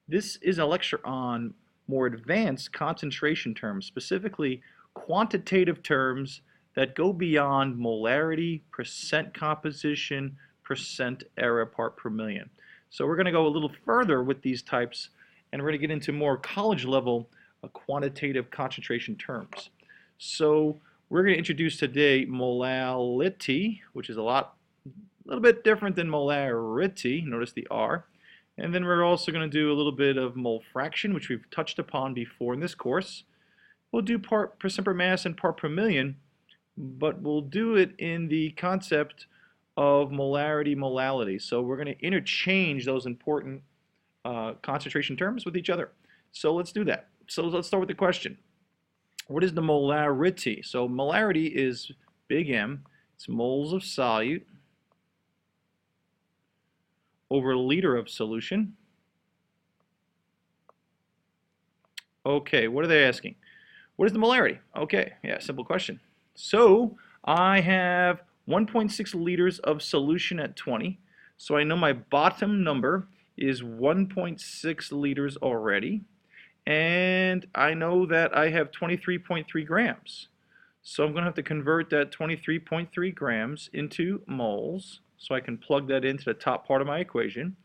This is a lecture on more advanced concentration terms, specifically quantitative terms that go beyond molarity, percent composition, percent error part per million. So we're going to go a little further with these types, and we're going to get into more college level quantitative concentration terms. So we're going to introduce today molality, which is a little bit different than molarity. Notice the R. And then we're also going to do a little bit of mole fraction, which we've touched upon before in this course. We'll do part percent per mass and part per million, but we'll do it in the concept of molarity, molality. So we're going to interchange those important concentration terms with each other. So let's do that. So let's start with the question. What is the molarity? So molarity is big M. It's moles of solute over a liter of solution. Okay, what are they asking? What is the molarity? Okay, yeah, simple question. So I have 1.6 liters of solution at 20. So I know my bottom number is 1.6 liters already. And I know that I have 23.3 grams. So I'm going to have to convert that 23.3 grams into moles. So I can plug that into the top part of my equation.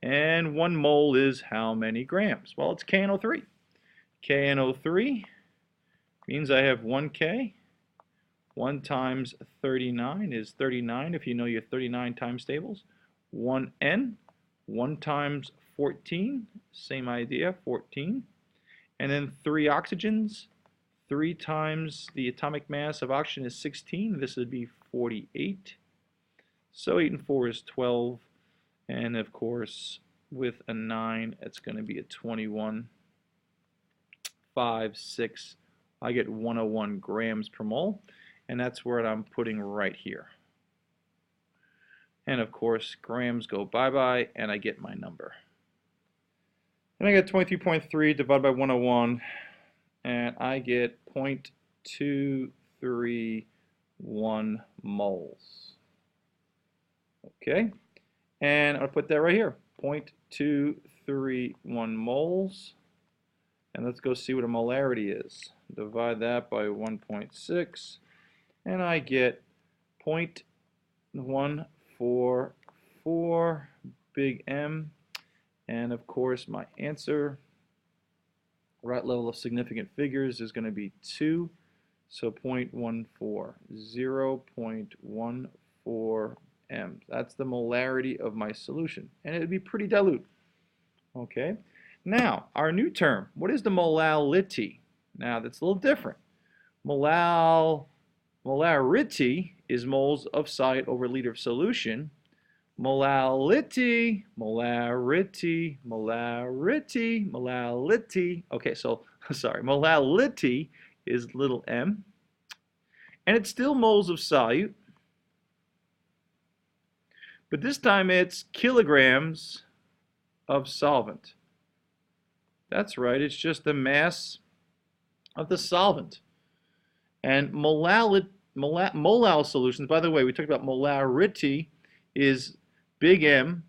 And 1 mole is how many grams? Well, it's KNO3. KNO3 means I have 1K. 1 times 39 is 39 if you know your 39 times tables. 1N, 1 times 14, same idea, 14. And then 3 oxygens. 3 times the atomic mass of oxygen is 16. This would be 48. So 8 and 4 is 12. And of course, with a 9, it's going to be a 21. 5, 6. I get 101 grams per mole. And that's where I'm putting right here. And of course, grams go bye-bye, and I get my number. And I get 23.3 divided by 101, and I get 0.231 moles. Okay, and I'll put that right here, 0.231 moles. And let's go see what a molarity is. Divide that by 1.6, and I get 0.144 big M. And of course, my answer, right level of significant figures, is going to be 2. So 0.14, 0.14 M. That's the molarity of my solution. And it would be pretty dilute. Okay. Now, our new term. What is the molality? Now, that's a little different. Molarity is moles of solute over a liter of solution. Molality, molarity, molarity, molality. Okay, so, sorry, molality is little m. And it's still moles of solute. But this time it's kilograms of solvent. That's right, it's just the mass of the solvent. And molal solutions, by the way, we talked about molarity is big M.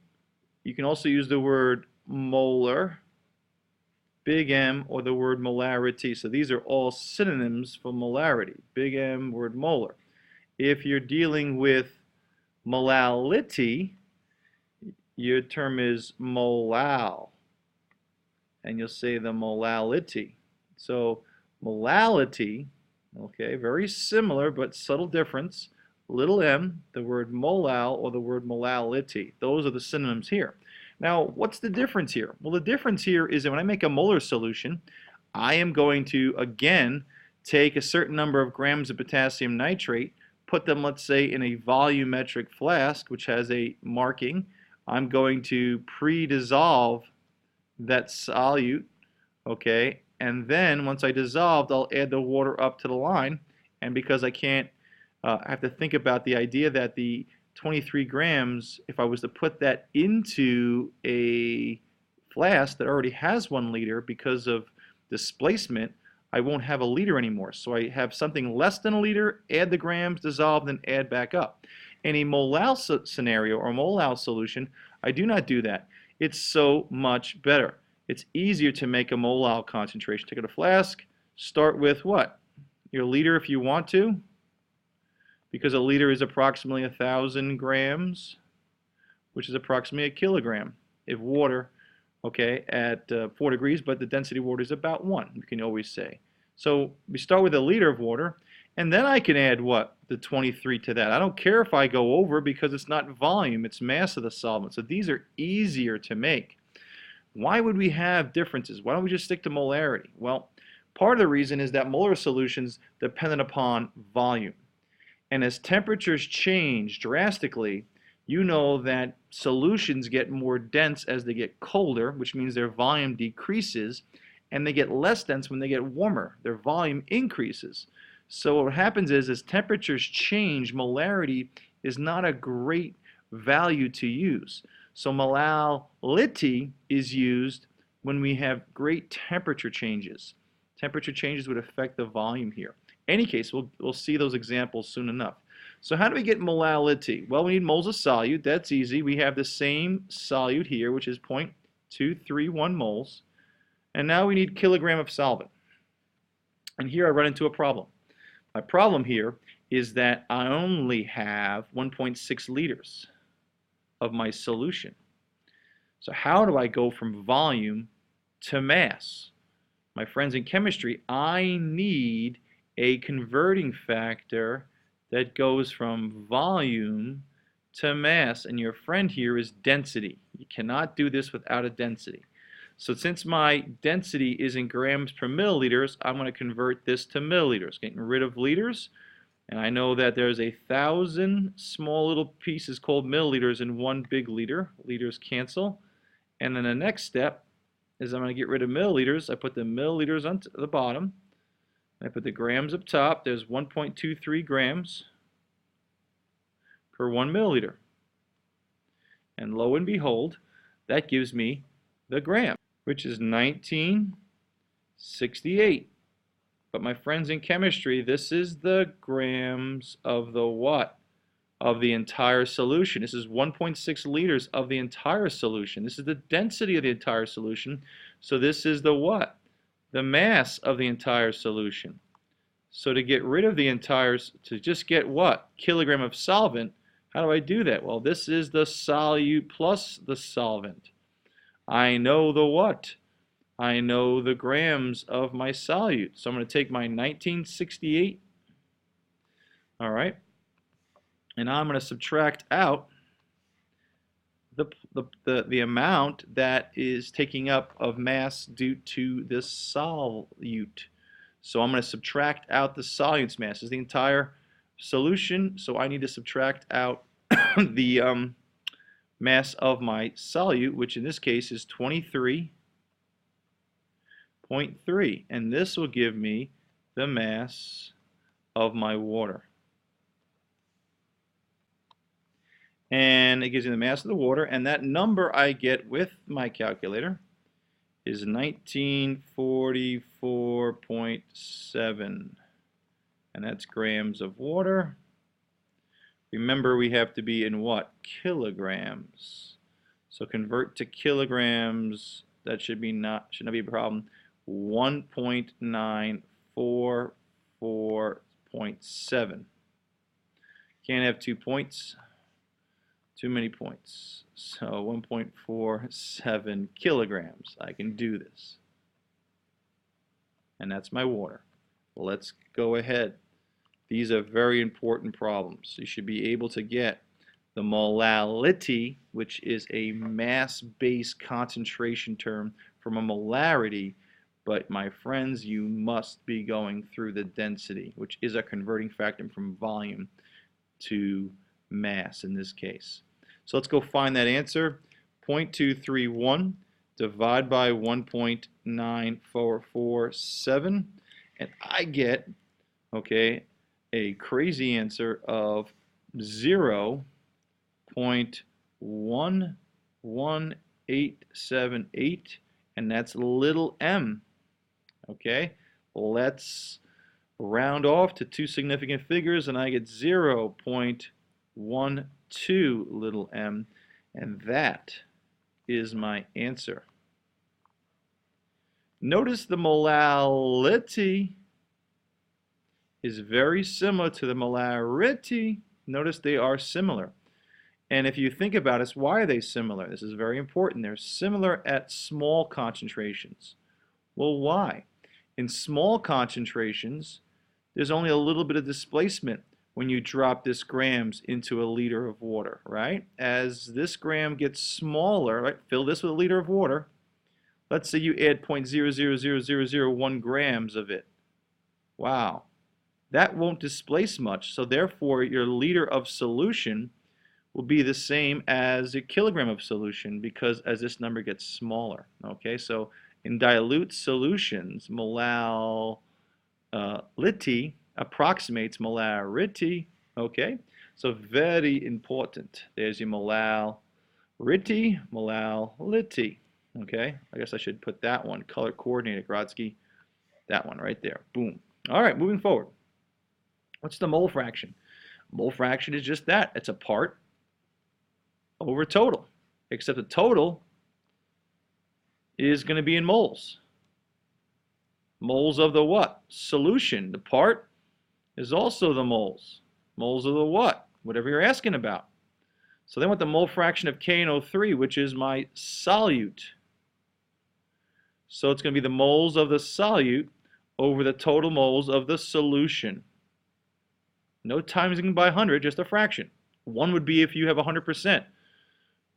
You can also use the word molar, big M, or the word molarity. So these are all synonyms for molarity. Big M, word molar. If you're dealing with molality, your term is molal. And you'll say the molality. So molality, okay, very similar but subtle difference. Little m, the word molal or the word molality. Those are the synonyms here. Now, what's the difference here? Well, the difference here is that when I make a molar solution, I am going to, again, take a certain number of grams of potassium nitrate, put them, let's say, in a volumetric flask, which has a marking. I'm going to pre-dissolve that solute, okay, and then once I dissolved, I'll add the water up to the line, and because I can't, I have to think about the idea that the 23 grams, if I was to put that into a flask that already has 1 liter, because of displacement, I won't have a liter anymore. So I have something less than a liter, add the grams, dissolve, then add back up. In a molal scenario or molal solution, I do not do that. It's so much better. it's easier to make a molal concentration. Take out a flask, start with what? Your liter if you want to, because a liter is approximately 1,000 grams, which is approximately a kilogram of water, okay, at 4 degrees, but the density of water is about 1, you can always say. So we start with a liter of water, and then I can add what? The 23 to that. I don't care if I go over because it's not volume, it's mass of the solvent. So these are easier to make. Why would we have differences? Why don't we just stick to molarity? Well, part of the reason is that molar solutions dependent upon volume. And as temperatures change drastically, you know that solutions get more dense as they get colder, which means their volume decreases, and they get less dense when they get warmer. Their volume increases. So what happens is, as temperatures change, molarity is not a great value to use. So molality is used when we have great temperature changes. Temperature changes would affect the volume here. In any case, we'll see those examples soon enough. So how do we get molality? Well, we need moles of solute. That's easy. We have the same solute here, which is 0.231 moles. And now we need kilogram of solvent. And here I run into a problem. My problem here is that I only have 1.6 liters of my solution. So how do I go from volume to mass? My friends in chemistry, I need a converting factor that goes from volume to mass, and your friend here is density. You cannot do this without a density. So since my density is in grams per milliliters, I'm going to convert this to milliliters, getting rid of liters. And I know that there's 1,000 small little pieces called milliliters in one big liter. Liters cancel. And then the next step is I'm going to get rid of milliliters. I put the milliliters on the bottom. I put the grams up top. There's 1.23 grams per 1 milliliter. And lo and behold, that gives me the gram, which is 1968. But my friends in chemistry, this is the grams of the what? Of the entire solution. This is 1.6 liters of the entire solution. This is the density of the entire solution. So this is the what? The mass of the entire solution. So to get rid of the entire, to just get what? Kilogram of solvent, how do I do that? Well, this is the solute plus the solvent. I know the what? I know the grams of my solute. So I'm going to take my 1968, all right, and I'm going to subtract out the amount that is taking up of mass due to this solute. So I'm going to subtract out the solute's mass. This is the entire solution, so I need to subtract out the mass of my solute, which in this case is 23.3, and this will give me the mass of my water. And it gives me the mass of the water, and that number I get with my calculator is 1944.7, and that's grams of water. Remember, we have to be in what? Kilograms. So convert to kilograms. That should not be a problem. 1.944.7. Can't have 2 points. Too many points. So 1.47 kilograms. I can do this. And that's my water. Let's go ahead. These are very important problems. You should be able to get the molality, which is a mass-based concentration term, from a molarity. But my friends, you must be going through the density, which is a converting factor from volume to mass in this case. So let's go find that answer. 0.231 divide by 1.9447, and I get, okay, a crazy answer of 0.11878, and that's little m. Okay, let's round off to two significant figures, and I get 0.12 little m, and that is my answer. Notice the molality is very similar to the molarity. Notice they are similar. And if you think about it, why are they similar? This is very important. They're similar at small concentrations. Well, why? In small concentrations, there's only a little bit of displacement when you drop this grams into a liter of water, right? As this gram gets smaller, right? Fill this with a liter of water. Let's say you add 0.000001 grams of it. Wow. That won't displace much, so therefore your liter of solution will be the same as a kilogram of solution because as this number gets smaller. Okay, so in dilute solutions, molality approximates molarity. Okay, so very important. There's your molality. Okay, I guess I should put that one, color coordinated, Grodsky. That one right there. Boom. All right, moving forward. What's the mole fraction? Mole fraction is just that. It's a part over total, except the total is going to be in moles. Moles of the what? Solution. The part is also the moles. Moles of the what? Whatever you're asking about. So then with the mole fraction of KNO3, which is my solute. So it's going to be the moles of the solute over the total moles of the solution. No timesing by 100, just a fraction. One would be if you have 100%.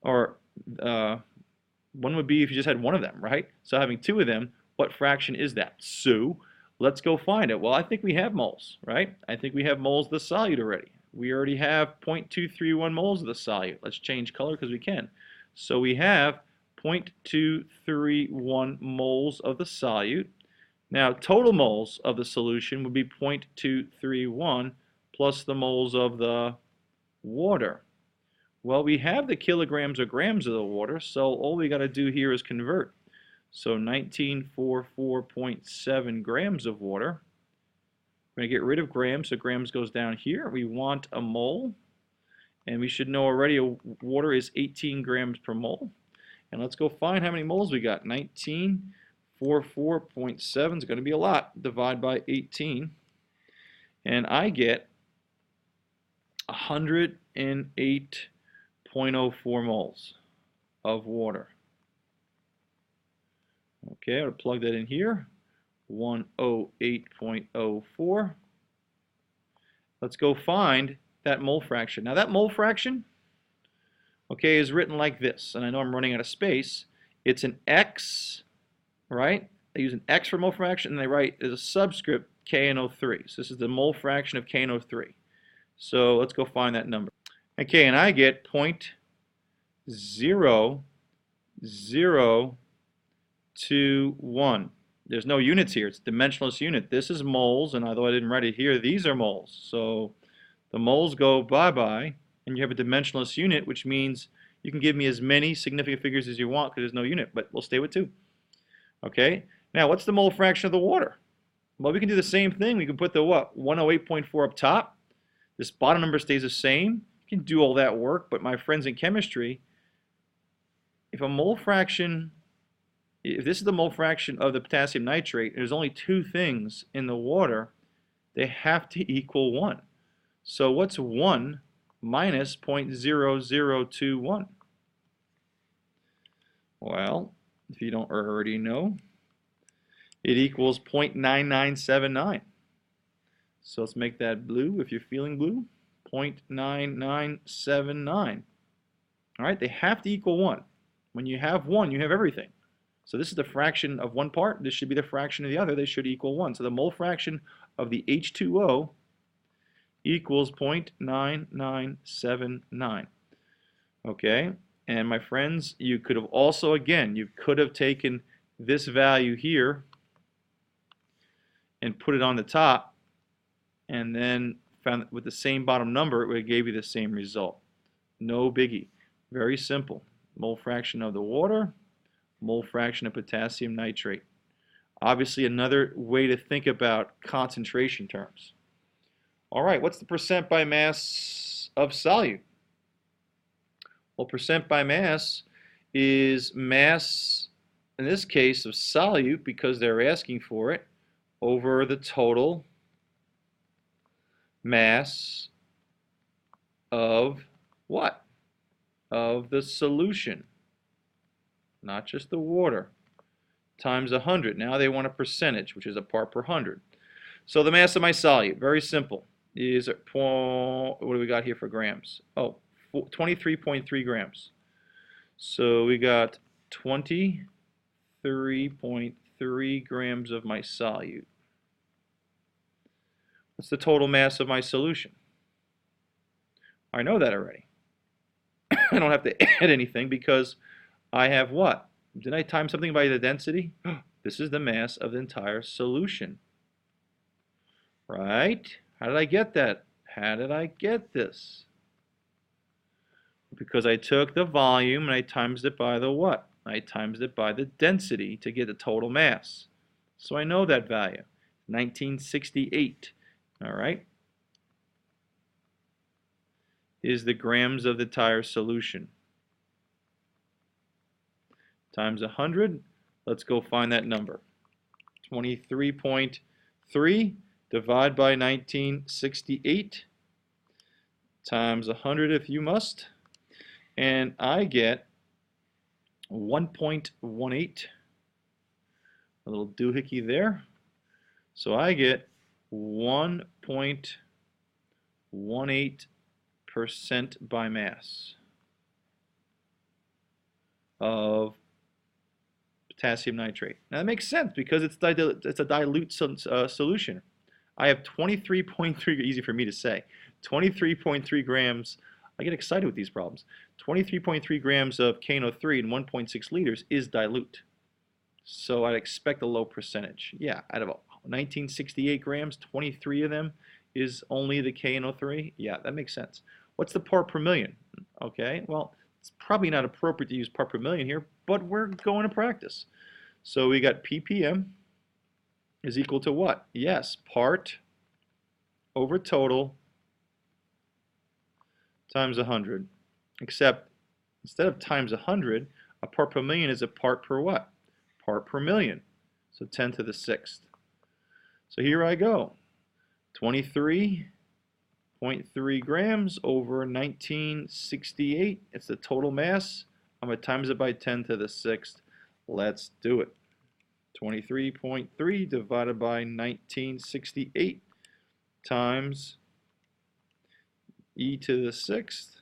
Or one would be if you just had one of them, right? So having two of them, what fraction is that? So let's go find it. Well, I think we have moles, right? I think we have moles of the solute already. We already have 0.231 moles of the solute. Let's change color because we can. So we have 0.231 moles of the solute. Now, total moles of the solution would be 0.231 plus the moles of the water. Well, we have the kilograms or grams of the water, so all we got to do here is convert. So 1944.7 grams of water. We're going to get rid of grams, so grams goes down here. We want a mole, and we should know already water is 18 grams per mole. And let's go find how many moles we got. 1944.7 is going to be a lot. Divide by 18, and I get 108.04 moles of water. Okay, I'll plug that in here. 108.04. Let's go find that mole fraction. Now that mole fraction, okay, is written like this, and I know I'm running out of space. It's an X, right? They use an X for mole fraction, and they write as a subscript KNO3. So this is the mole fraction of KNO3. So let's go find that number. Okay, and I get 0.0021. There's no units here. It's a dimensionless unit. This is moles, and although I didn't write it here, these are moles. So the moles go bye-bye, and you have a dimensionless unit, which means you can give me as many significant figures as you want because there's no unit, but we'll stay with 2. Okay, now what's the mole fraction of the water? Well, we can do the same thing. We can put the what? 108.4 up top. This bottom number stays the same. You can do all that work, but my friends in chemistry, if a mole fraction, if this is the mole fraction of the potassium nitrate, there's only 2 things in the water, they have to equal 1. So what's 1 minus 0.0021? Well, if you don't already know, it equals 0.9979. So let's make that blue if you're feeling blue. 0.9979. All right, they have to equal 1. When you have 1, you have everything. So this is the fraction of one part. This should be the fraction of the other. They should equal 1. So the mole fraction of the H2O equals 0.9979. Okay, and my friends, you could have also, again, you could have taken this value here and put it on the top, and then found that with the same bottom number, it would have gave you the same result. No biggie. Very simple. Mole fraction of the water, mole fraction of potassium nitrate. Obviously, another way to think about concentration terms. All right, what's the percent by mass of solute? Well, percent by mass is mass in this case of solute, because they're asking for it, over the total mass of what? Of the solution, not just the water, times 100. Now they want a percentage, which is a part per 100. So the mass of my solute, very simple, is what do we got here for grams? Oh, 23.3 grams. So we got 23.3 grams of my solute. What's the total mass of my solution? I know that already. I don't have to add anything because I have what? Did I time something by the density? This is the mass of the entire solution. Right? How did I get that? How did I get this? Because I took the volume and I times it by the what? I times it by the density to get the total mass. So I know that value, 1968. All right? Is the grams of the entire solution. Times 100. Let's go find that number. 23.3 divided by 1968 times 100 if you must. And I get 1.18. A little doohickey there. So I get 1.18% by mass of potassium nitrate. Now that makes sense because it's a dilute solution. I have 23.3, easy for me to say, 23.3 grams. I get excited with these problems. 23.3 grams of KNO3 in 1.6 liters is dilute. So I'd expect a low percentage. Yeah, out of 1968 grams, 23 of them is only the KNO3. Yeah, that makes sense. What's the part per million? Okay, well, it's probably not appropriate to use part per million here, but we're going to practice. So we got ppm is equal to what? Yes, part over total times 100. Except instead of times 100, a part per million is a part per what? Part per million. So 10 to the 6th. So here I go. 23.3 grams over 1968. It's the total mass. I'm going to times it by 10 to the 6th. Let's do it. 23.3 divided by 1968 times e to the 6th.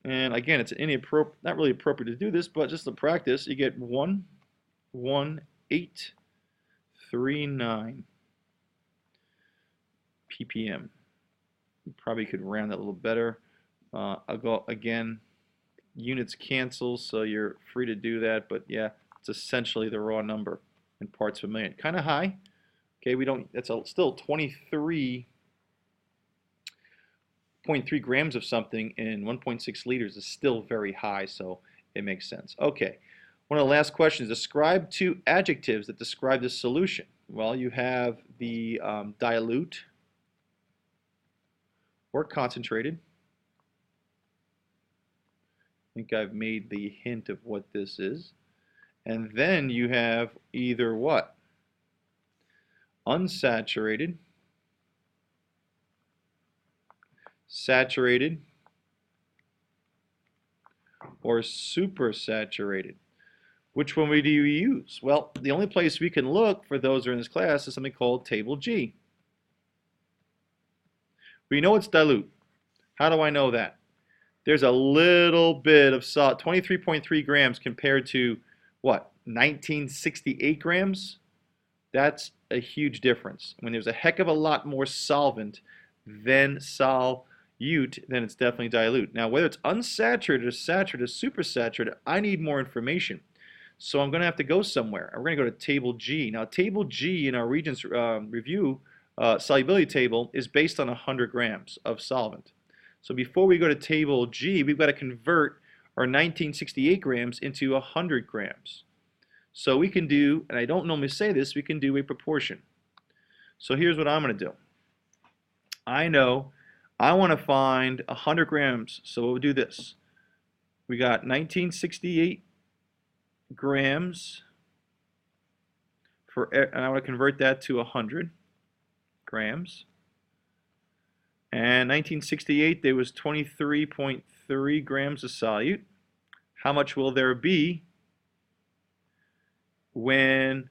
And again, it's not really appropriate to do this, but just to practice, you get 11839 ppm. You probably could round that a little better. I'll go again. Units cancel, so you're free to do that. But yeah, it's essentially the raw number in parts per million. Kind of high. Okay, we don't. That's still 23.3 grams of something in 1.6 liters is still very high, so it makes sense. Okay, one of the last questions. Describe two adjectives that describe this solution. Well, you have the dilute or concentrated. I think I've made the hint of what this is. And then you have either what? Unsaturated, saturated, or supersaturated. Which one do you use? Well, the only place we can look for those who are in this class is something called Table G. We know it's dilute. How do I know that? There's a little bit of salt, 23.3 grams compared to what, 1968 grams? That's a huge difference. When there's a heck of a lot more solvent than solute, then it's definitely dilute. Now, whether it's unsaturated or saturated or supersaturated, I need more information. So I'm going to have to go somewhere. We're going to go to Table G. Now, Table G in our Regents review solubility table is based on 100 grams of solvent. So before we go to Table G, we've got to convert our 1968 grams into 100 grams. So we can do, and I don't normally say this, we can do a proportion. So here's what I'm going to do. I know I want to find 100 grams, so we'll do this. We got 1968 grams and I want to convert that to 100 grams. And 1968, there was 23.3 grams of solute. How much will there be when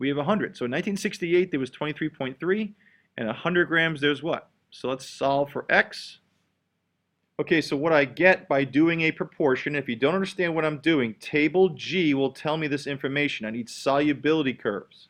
we have 100? So in 1968, there was 23.3, and 100 grams, there's what? So let's solve for x. Okay, so what I get by doing a proportion, if you don't understand what I'm doing, table G will tell me this information. I need solubility curves.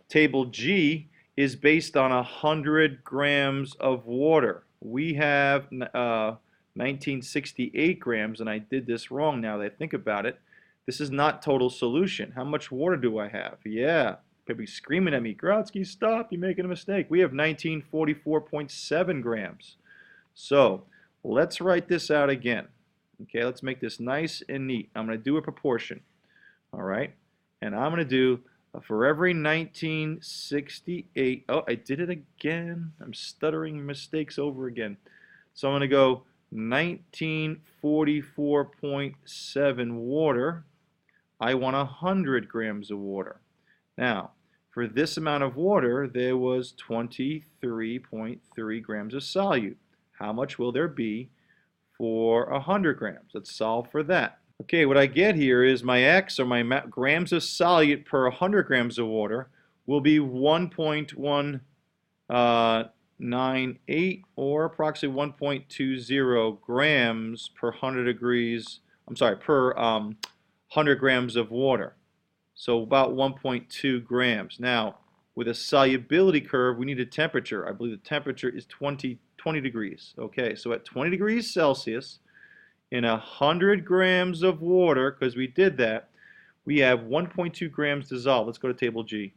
Table G is based on 100 grams of water. We have 1968 grams, and I did this wrong now that I think about it. This is not total solution. How much water do I have? Yeah, they'll be screaming at me, Grotsky, stop, you're making a mistake. We have 1944.7 grams. So let's write this out again. Okay, let's make this nice and neat. I'm going to do a proportion. All right, and I'm going to do for every 1968, oh, I did it again. I'm stuttering mistakes over again. So I'm going to go 1944.7 water. I want 100 grams of water. Now, for this amount of water, there was 23.3 grams of solute. How much will there be for 100 grams? Let's solve for that. Okay, what I get here is my X, or my grams of solute per 100 grams of water, will be 1.198 or approximately 1.20 grams per 100 degrees, per 100 grams of water. So about 1.2 grams. Now, with a solubility curve, we need a temperature. I believe the temperature is 20 degrees. Okay, so at 20 degrees Celsius, in 100 grams of water, because we did that, we have 1.2 grams dissolved. Let's go to table G.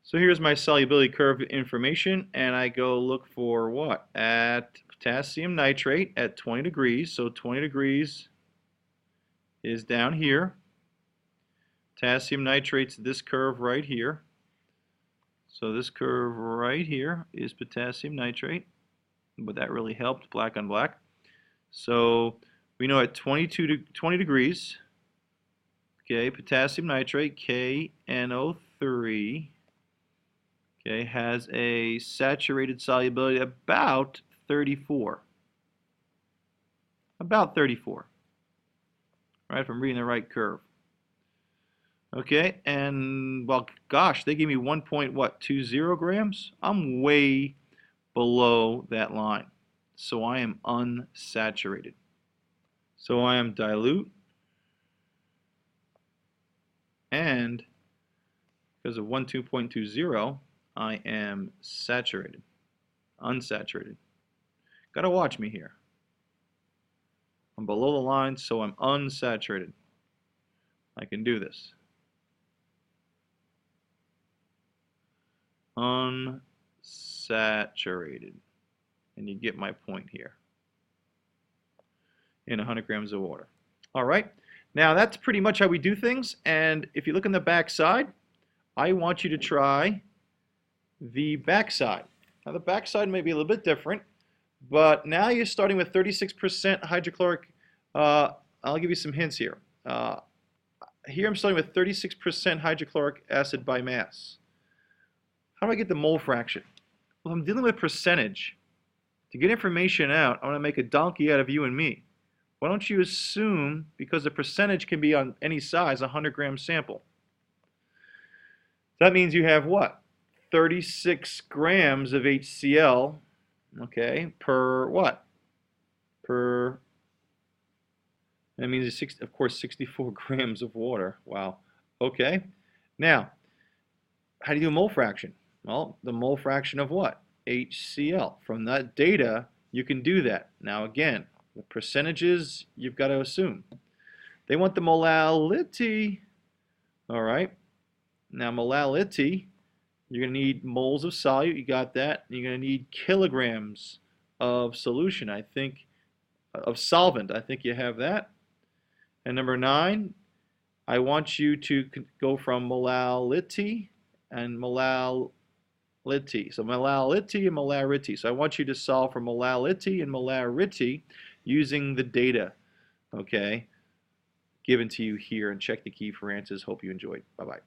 So here's my solubility curve information, and I go look for what? At potassium nitrate at 20 degrees. So 20 degrees is down here. Potassium nitrate's this curve right here. So this curve right here is potassium nitrate. But that really helped, black on black. So we know at 20 degrees, okay, potassium nitrate, KNO3, okay, has a saturated solubility about 34. About 34. Right, if I'm reading the right curve. Okay, and well, gosh, they gave me 1.20 grams? I'm way below that line. So I am unsaturated. So I am dilute, and because of 2.20, I am saturated, unsaturated. Gotta watch me here. I'm below the line, so I'm unsaturated. I can do this. Unsaturated. And you get my point here. In 100 grams of water. All right, now that's pretty much how we do things, and if you look on the back side, I want you to try the back side. Now the back side may be a little bit different, but now you're starting with 36% hydrochloric, I'll give you some hints here. Here I'm starting with 36% hydrochloric acid by mass. How do I get the mole fraction? Well, I'm dealing with percentage. To get information out, I want to make a donkey out of you and me. Why don't you assume, because the percentage can be on any size, a 100-gram sample. That means you have what? 36 grams of HCl, okay, per what? Per, that means, of course, 64 grams of water. Wow. Okay. Now, how do you do a mole fraction? Well, the mole fraction of what? HCl. From that data, you can do that. Now, again, the percentages you've got to assume. They want the molality. All right. Now, molality, you're going to need moles of solute. You got that. You're going to need kilograms of solution, I think, of solvent. I think you have that. And number 9, I want you to go from molality and molality. So molality and molarity. So I want you to solve for molality and molarity using the data. Okay. given to you here, and check the key for answers. Hope you enjoyed. Bye-bye.